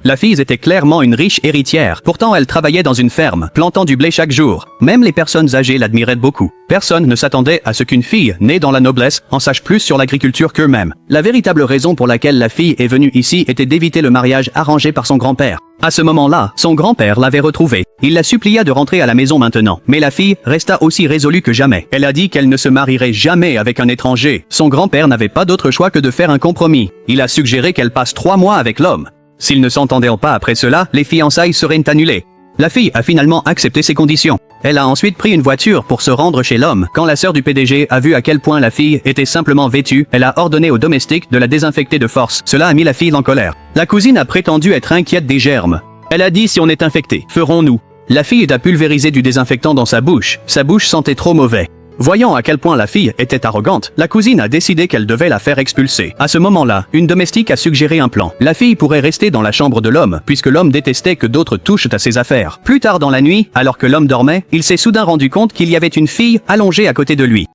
La fille était clairement une riche héritière. Pourtant, elle travaillait dans une ferme, plantant du blé chaque jour. Même les personnes âgées l'admiraient beaucoup. Personne ne s'attendait à ce qu'une fille, née dans la noblesse, en sache plus sur l'agriculture qu'eux-mêmes. La véritable raison pour laquelle la fille est venue ici était d'éviter le mariage arrangé par son grand-père. À ce moment-là, son grand-père l'avait retrouvée. Il la supplia de rentrer à la maison maintenant. Mais la fille resta aussi résolue que jamais. Elle a dit qu'elle ne se marierait jamais avec un étranger. Son grand-père n'avait pas d'autre choix que de faire un compromis. Il a suggéré qu'elle passe 3 mois avec l'homme. S'ils ne s'entendaient pas après cela, les fiançailles seraient annulées. La fille a finalement accepté ces conditions. Elle a ensuite pris une voiture pour se rendre chez l'homme. Quand la sœur du PDG a vu à quel point la fille était simplement vêtue, elle a ordonné aux domestiques de la désinfecter de force. Cela a mis la fille en colère. La cousine a prétendu être inquiète des germes. Elle a dit: si on est infecté, ferons-nous? La fille a pulvérisé du désinfectant dans sa bouche sentait trop mauvais. Voyant à quel point la fille était arrogante, la cousine a décidé qu'elle devait la faire expulser. À ce moment-là, une domestique a suggéré un plan. La fille pourrait rester dans la chambre de l'homme, puisque l'homme détestait que d'autres touchent à ses affaires. Plus tard dans la nuit, alors que l'homme dormait, il s'est soudain rendu compte qu'il y avait une fille allongée à côté de lui.